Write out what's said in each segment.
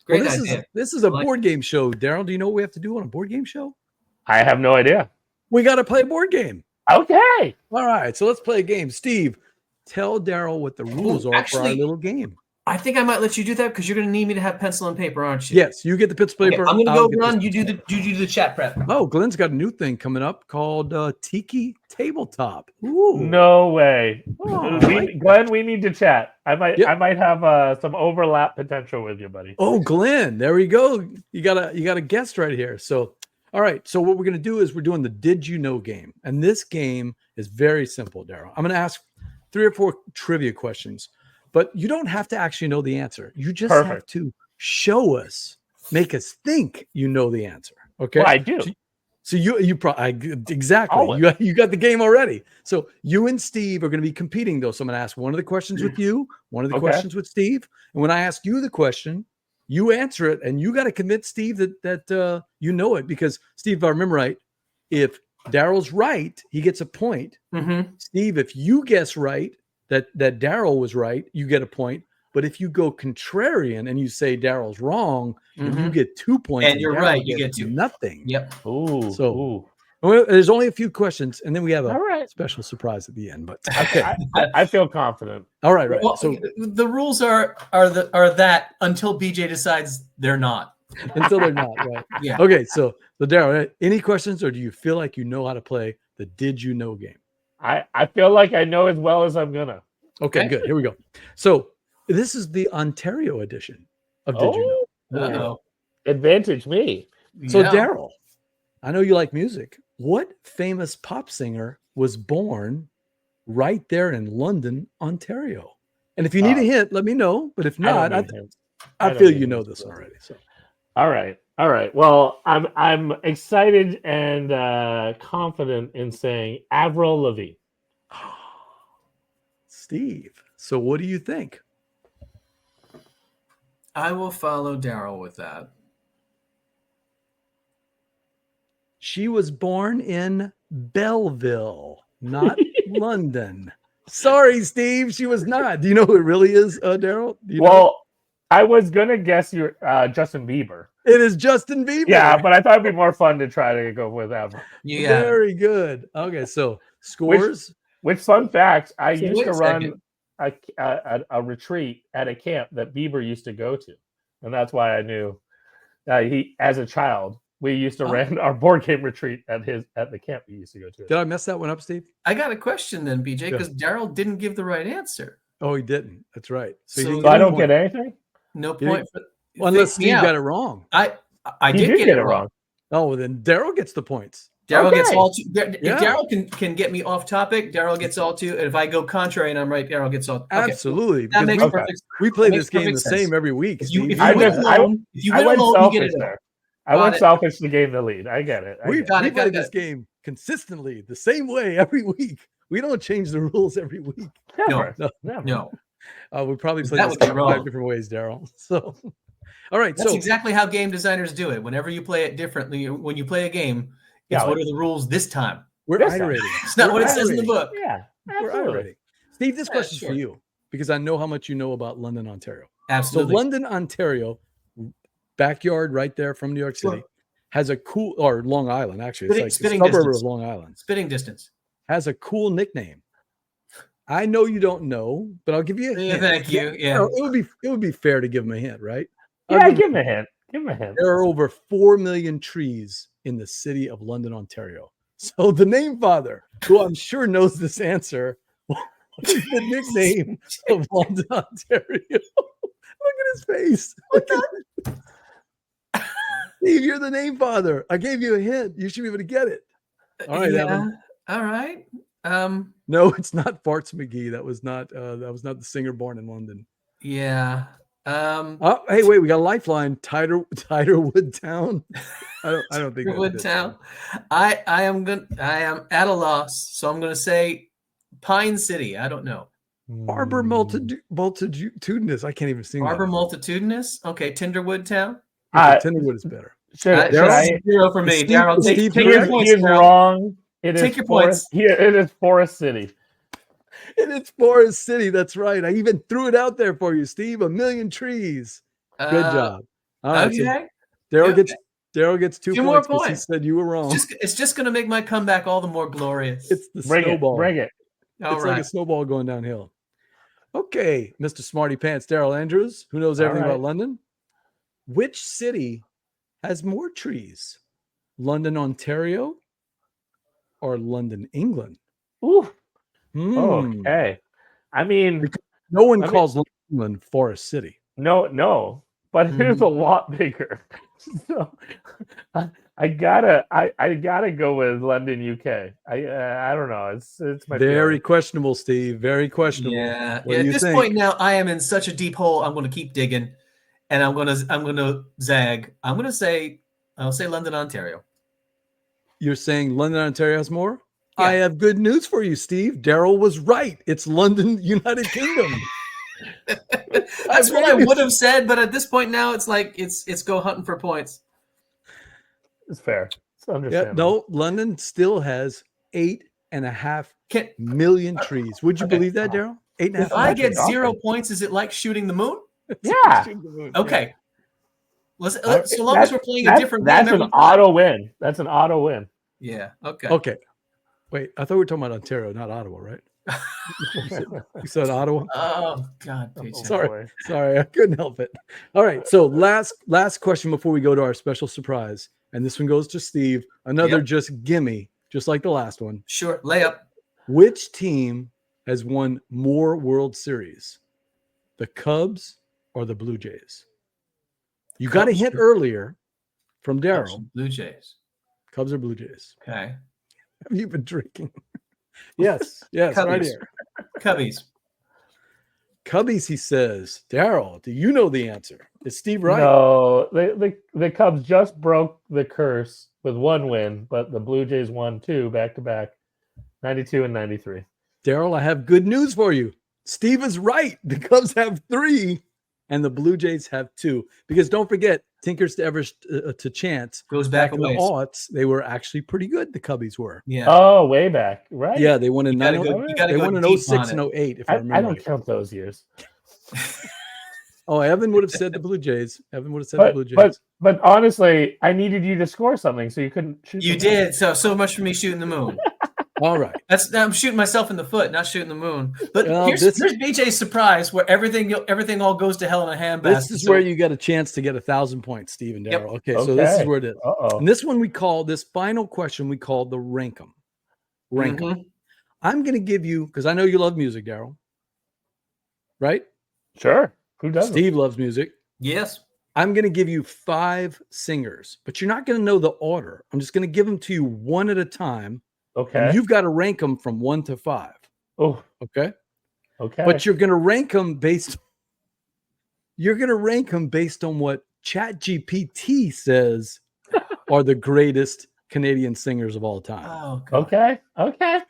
Great well, idea. this is a board game show. Daryl, do you know what we have to do on a board game show? I have no idea. We got to play a board game. Okay. All right, so let's play a game. Steve, tell Daryl what the rules are for our little game. I think I might let you do that because you're going to need me to have pencil and paper, aren't you? Yes, you get the pencil paper. Okay, I'm going to go run. You do the chat prep. Oh, Glenn's got a new thing coming up called Tiki Tabletop. Ooh. No way. Oh, Glenn, we need to chat. I might have some overlap potential with you, buddy. Oh, Glenn, there we go. You got a guest right here. So, all right. So what we're going to do is we're doing the Did You Know game. And this game is very simple, Daryl. I'm going to ask 3 or 4 trivia questions, but you don't have to actually know the answer. You just have to show us, make us think you know the answer. Okay. Well, I do. So you probably exactly you got the game already. So you and Steve are going to be competing though. So I'm going to ask one of the questions with you, one of the questions with Steve, and when I ask you the question, you answer it, and you got to convince Steve that you know it, because Steve, if I remember right, if Daryl's right, he gets a point. Mm-hmm. Steve, if you guess right that Daryl was right, you get a point. But if you go contrarian and you say Daryl's wrong, you get 2 points. And you're right, you get 2. Nothing. Yep. Ooh. So well, there's only a few questions, and then we have a special surprise at the end. But okay, I feel confident. All right, right. Well, so the rules are that until BJ decides they're not. Until they're not, right? Yeah. Okay, so Daryl, any questions, or do you feel like you know how to play the Did You Know game? I feel like I know as well as I'm gonna. Okay, good. Here we go. So this is the Ontario edition of Did You Know? Uh-oh. Advantage me. So Daryl, I know you like music. What famous pop singer was born right there in London, Ontario? And if you need a hint, let me know. But if not, I feel you know this already. So, all right. Well, I'm excited and confident in saying Avril Lavigne. Steve, so what do you think? I will follow Daryl with that. She was born in Belleville, not London. Sorry, Steve, she was not. Do you know who it really is, Daryl? I was gonna guess you're Justin Bieber. It is Justin Bieber. Yeah, but I thought it'd be more fun to try to go with Avril. Yeah. Very good. Okay, so scores. Which fun fact, I used to run a retreat at a camp that Bieber used to go to, and that's why I knew he, as a child, we used to run our board game retreat at the camp we used to go to. Did I mess that one up, Steve? I got a question then, BJ, because Daryl didn't give the right answer. Oh, he didn't. That's right. So I don't get anything? No point. Unless Steve got it wrong. I did get it wrong. Oh, well, then Daryl gets the points. Daryl gets all 2. If Daryl can get me off topic, Daryl gets all 2. And if I go contrary and I'm right, Daryl gets all. Okay. Absolutely. That makes perfect sense. We play this game the same every week. If you win alone, you get it all. I went selfish to gain the lead. I get it. We play this game consistently the same way every week. We don't change the rules every week. No. We probably play this game 5 different ways, Daryl. So, all right. That's exactly how game designers do it. Whenever you play it differently, when you play a game, it's what are the rules this time? We're iterating. It's not what it says in the book. Yeah, we're iterating. Steve, this question's for you because I know how much you know about London, Ontario. Absolutely. So London, Ontario, backyard right there from New York City, has a cool, or Long Island, actually. It's like a suburb of Long Island. Spitting distance. Has a cool nickname. I know you don't know, but I'll give you a hint. Thank you. Yeah. It would be fair to give him a hint, right? Yeah, give him a hint. There are over 4 million trees in the city of London, Ontario. So the name father, who I'm sure knows this answer, what is the nickname of London, Ontario? Look at his face. Steve, you're the name father. I gave you a hint. You should be able to get it. All right, Evan. All right. No, it's not Farts McGee. That was not the singer born in London. Yeah. Hey, wait, we got a lifeline. Tiderwood Town. I don't think Tiderwood Town. I am at a loss, so I'm gonna say Pine City. I don't know. Arbor multitudinous. I can't even sing. Arbor multitudinous. Okay, Tinderwood Town. Tinderwood is better. Zero for me. Daryl, take your points. He is wrong. Take your points. It is Forest City. And it's Forest City. That's right. I even threw it out there for you, Steve. 1 million trees. Good job. All right. Okay. So Daryl gets 2 Two more points because he points. said you were wrong. It's just going to make my comeback all the more glorious. It's the Bring snowball. Bring it. All It's right. like a snowball going downhill. Okay, Mr. Smarty Pants, Daryl Andrews, who knows everything about London. Which city has more trees? London, Ontario, or London, England? Ooh. Okay. I mean, because no one calls London, England Forest City. No, but it is a lot bigger. So I gotta go with London, UK. I don't know. It's my very feeling. questionable, Steve. Very questionable. Yeah. What At do you this think? point now, I am in such a deep hole. I'm going to keep digging, and I'm going to zag. I'll say London, Ontario. You're saying London, Ontario has more? Yeah. I have good news for you, Steve. Daryl was right. It's London, United Kingdom. That's what I would have said, but at this point now, it's like it's go hunting for points. It's fair. It's understandable. Yeah, no, London still has 8.5 million trees. Would you believe that, Daryl? 8.5. If I get 0 points, is it like shooting the moon? Yeah. Okay. Yeah. So long as we're playing a different game. That's an auto win. That's an auto win. Yeah. Okay. Okay. Wait, I thought we were talking about Ontario, not Ottawa, right? You said Ottawa? Oh God. Sorry, I couldn't help it. All right. So last question before we go to our special surprise. And this one goes to Steve. Another just gimme, just like the last one. Sure. Layup. Which team has won more World Series? The Cubs or the Blue Jays? You got a hint earlier from Daryl. Blue Jays. Cubs or Blue Jays? Okay. Have you been drinking? Yes, Cubbies. right here. Cubbies, he says. Daryl, do you know the answer? Is Steve right? No, the Cubs just broke the curse with 1 win, but the Blue Jays won 2 back-to-back, 92 and 93. Daryl, I have good news for you. Steve is right. The Cubs have 3 and the Blue Jays have 2. Because don't forget, Tinkers to Evers to Chance goes back in the aughts. They were actually pretty good. The Cubbies were. Yeah. Oh, way back, right? Yeah, they won in They won in 06 and 08. If I remember, I don't count those years. Oh, Evan would have said the Blue Jays. The Blue Jays. But honestly, I needed you to score something, so you couldn't shoot. You did. So much for me shooting the moon. All right. I'm shooting myself in the foot, not shooting the moon. But here's BJ's surprise, where everything all goes to hell in a handbasket. This is where you get a chance to get 1,000 points, Steve and Daryl. Okay, so this is where it is. And this one this final question we call the rank 'em. Rank 'em. I'm going to give you, because I know you love music, Daryl. Right? Sure. Who doesn't? Steve loves music. Yes. I'm going to give you 5 singers, but you're not going to know the order. I'm just going to give them to you one at a time. Okay. And you've got to rank them from 1 to 5. Oh. Okay. Okay. But you're going to rank them based on what ChatGPT says are the greatest Canadian singers of all time. Oh, God. Okay.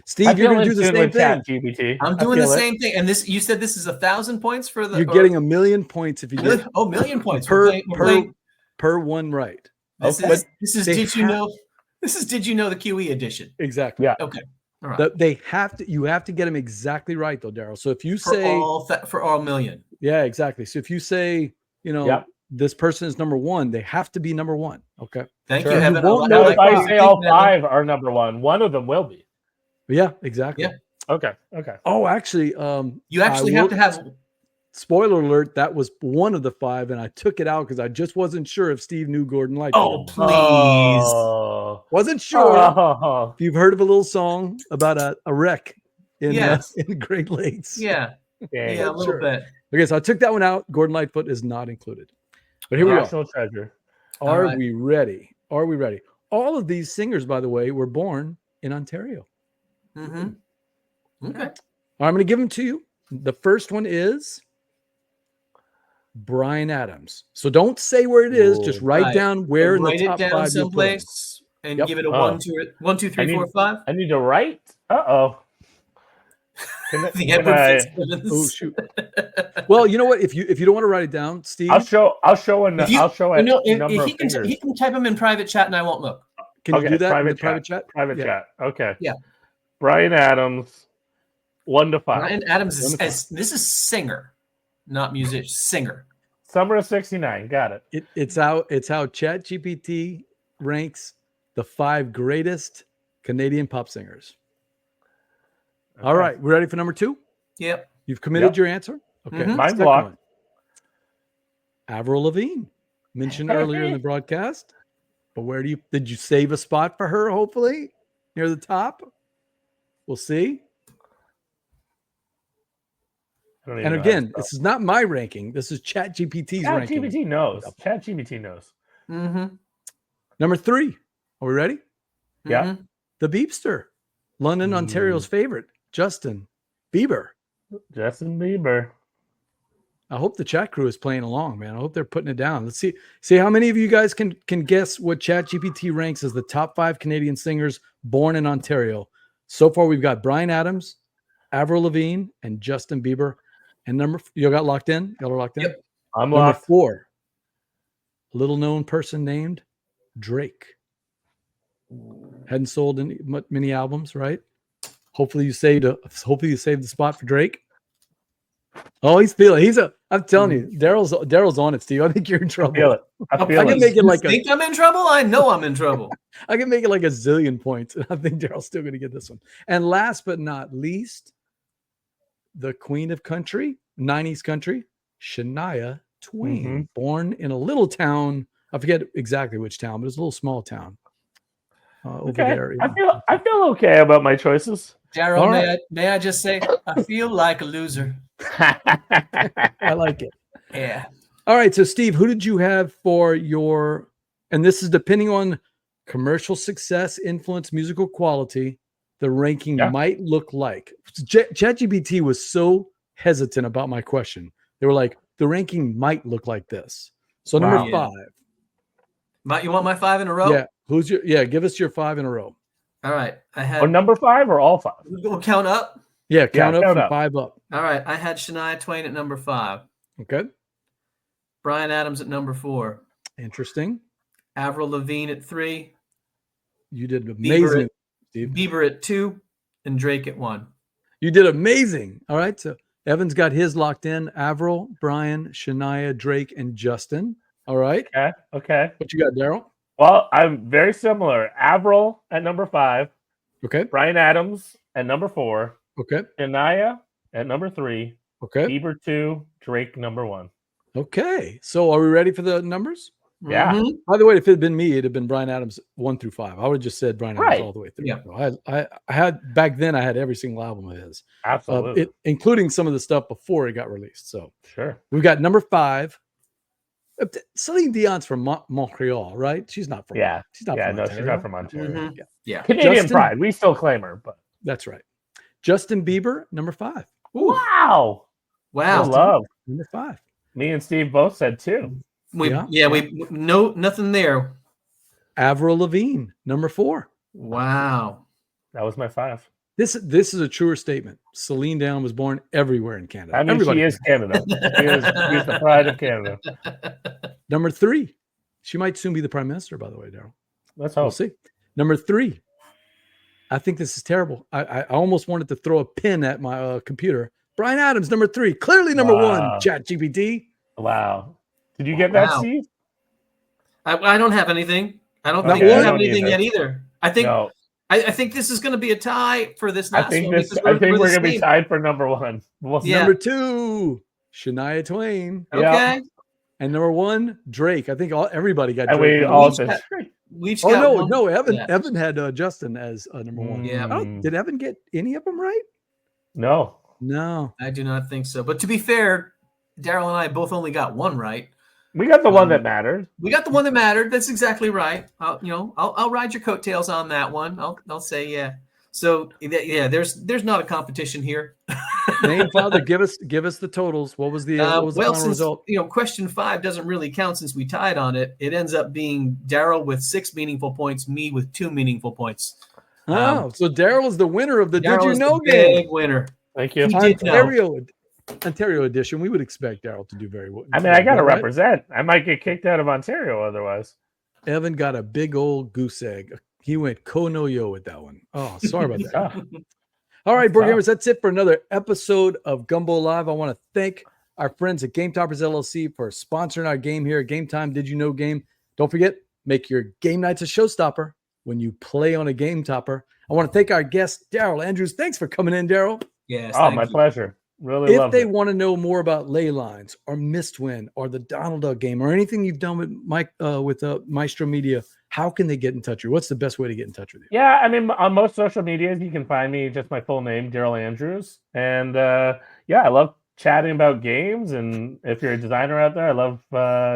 Steve, you're going to do the same thing. GPT. I'm doing the same thing. And you said this is 1,000 points for the. You're getting 1,000,000 points if you get. Oh, 1,000,000 points per one right. This is did you know the QE edition? Exactly. Yeah. Okay. All right. You have to get them exactly right though, Daryl. So if you say for all million. Yeah, exactly. So if you say, this person is number 1, they have to be number 1. Okay. Thank you, Evan. If I say all 5 are number 1, one of them will be. Yeah, exactly. Yeah. Okay. Oh, actually, you actually have to have. Spoiler alert, that was one of the 5, and I took it out because I just wasn't sure if Steve knew Gordon Lightfoot. Oh, please. Wasn't sure. If you've heard of a little song about a wreck in the Great Lakes. Yeah. Yeah, a little bit. Okay, so I took that one out. Gordon Lightfoot is not included. But here we are. National treasure. Are we ready? Are we ready? All of these singers, by the way, were born in Ontario. Mm-hmm. Okay. I'm going to give them to you. The first one is Bryan Adams. So don't say where it is. Just write down where in the top 5 someplace and give it a 1, 2, 3, 4, 5. I need to write. Uh-oh. Oh shoot. Well, you know what? If you don't want to write it down, Steve, I'll show a number of fingers. He can type them in private chat and I won't look. Can you do that private in private chat? Private chat. Okay. Yeah. Bryan Adams, 1 to 5. Bryan Adams this is singer, not musician. Singer. Summer of '69. Got it. It's how ChatGPT ranks the 5 greatest Canadian pop singers. Okay. All right, we're ready for number 2? Yep. You've committed your answer? Okay. Mine's locked. Avril Lavigne, mentioned earlier in the broadcast. But where did you save a spot for her, hopefully? Near the top? We'll see. And again, this is not my ranking. This is ChatGPT's ranking. ChatGPT knows. ChatGPT knows. Mm-hmm. Number 3. Are we ready? Yeah. Mm-hmm. The Beepster. London, Ontario's favorite. Justin Bieber. Justin Bieber. I hope the chat crew is playing along, man. I hope they're putting it down. Let's see how many of you guys can guess what ChatGPT ranks as the top 5 Canadian singers born in Ontario. So far, we've got Bryan Adams, Avril Lavigne, and Justin Bieber. And you got locked in? Y'all are locked in? Yep. I'm Number locked. 4, a little known person named Drake. Hadn't sold many albums, right? Hopefully you saved the spot for Drake. Oh, he's feeling. I'm telling you, Daryl's on it, Steve. I think you're in trouble. I feel it. I can make it like think I'm in trouble? I know I'm in trouble. I can make it like a zillion points. And I think Daryl's still going to get this one. And last but not least, the queen of country, 90s country, Shania Twain, born in a little town. I forget exactly which town, but it's a little small town over there. I feel okay about my choices. Daryl, may I just say, I feel like a loser. I like it. Yeah. All right. So, Steve, who did you have for your, and this is depending on commercial success, influence, musical quality, the ranking might look like. ChatGPT was so hesitant about my question. They were like, the ranking might look like this. So, number 5. You want my 5 in a row? Yeah. Give us your 5 in a row. All right. I had number 5 or all 5? We'll count up. Yeah, count up from 5 up. All right. I had Shania Twain at number 5. Okay. Bryan Adams at number 4. Interesting. Avril Lavigne at 3. You did amazing, Steve. Bieber at 2 and Drake at 1. You did amazing. All right. So Evan's got his locked in. Avril, Bryan, Shania, Drake, and Justin. All right. Okay. What you got, Daryl? Well, I'm very similar. Avril at number 5. Okay. Bryan Adams at number 4. Okay. Shania at number 3. Okay. Bieber 2. Drake number 1. Okay. So are we ready for the numbers? Yeah. Mm-hmm. By the way, if it had been me, it'd have been Bryan Adams 1 through 5. I would have just said Bryan Adams all the way through. Yeah. So I had back then. I had every single album of his, absolutely, including some of the stuff before it got released. So sure, we've got number 5. Celine Dion's from Montreal, right? She's not from. Yeah. She's not. Yeah. From no, Ontario. she's not from Ontario. Mm-hmm. Yeah. Canadian pride. We still claim her, but that's right. Justin Bieber, number 5. Ooh. Wow. Wow. Love. Number 5. Me and Steve both said 2. We nothing there. Avril Lavigne, number 4. Wow. That was my 5. This is a truer statement. Celine Dion was born everywhere in Canada. I mean, everybody she is Canada. She's the pride of Canada. Number 3. She might soon be the prime minister, by the way, Daryl. Let's hope. We'll see. Number 3. I think this is terrible. I almost wanted to throw a pin at my computer. Bryan Adams, number 3. Clearly number 1, ChatGPT. Wow. Did you get that, Steve? I don't have anything. I don't think I have anything yet either. I think I think this is going to be a tie for this last one. I think we're going to be tied for number 1. Number 2, Shania Twain. Okay. And number 1, Drake. I think everybody got and Drake. We all said Drake. Evan had Justin as number 1. Yeah. Did Evan get any of them right? No. I do not think so. But to be fair, Daryl and I both only got 1 right. We got the one that mattered. We got the one that mattered. That's exactly right. I'll ride your coattails on that one. I'll say yeah. So there's not a competition here. Name, Father, give us the totals. What was the final result? Question 5 doesn't really count since we tied on it. It ends up being Daryl with 6 meaningful points, me with 2 meaningful points. So Daryl is the winner of the Did You Know game. Big winner. Thank you. Ontario edition. We would expect Daryl to do very well. I mean, I got to represent. I might get kicked out of Ontario otherwise. Evan got a big old goose egg. He went ko-no-yo with that one. Oh, sorry about that. All right, board gamers, that's it for another episode of Gumbo Live. I want to thank our friends at Game Toppers LLC for sponsoring our game here. Game Time, Did You Know game. Don't forget, make your game nights a showstopper when you play on a Game Topper. I want to thank our guest, Daryl Andrews. Thanks for coming in, Daryl. Yes. Oh, my pleasure. Really if loved they it. want to know more about Ley Lines or Mistwind or the Donald Duck game or anything you've done with Maestro Media, how can they get in touch with you? What's the best way to get in touch with you? Yeah, I mean, on most social medias, you can find me just my full name, Daryl Andrews. And I love chatting about games. And if you're a designer out there, I love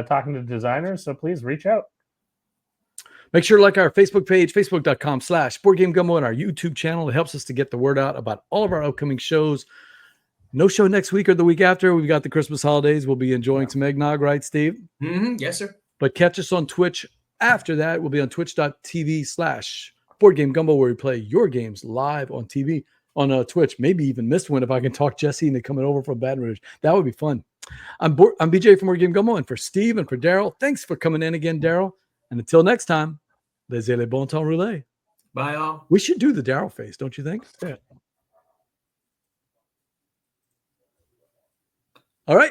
talking to designers. So please reach out. Make sure to like our Facebook page, facebook.com/BoardGameGumbo, and our YouTube channel. It helps us to get the word out about all of our upcoming shows. No show next week or the week after. We've got the Christmas holidays. We'll be enjoying some eggnog, right, Steve? Mm-hmm. Yes, sir. But catch us on Twitch. After that, we'll be on twitch.tv/BoardGameGumbo, where we play your games live on TV, on Twitch. Maybe even Mistwind if I can talk Jesse into coming over from Baton Rouge. That would be fun. I'm BJ from Board Game Gumbo, and for Steve and for Daryl, thanks for coming in again, Daryl. And until next time, laissez les bon temps rouler. Bye, all. We should do the Daryl face, don't you think? Yeah.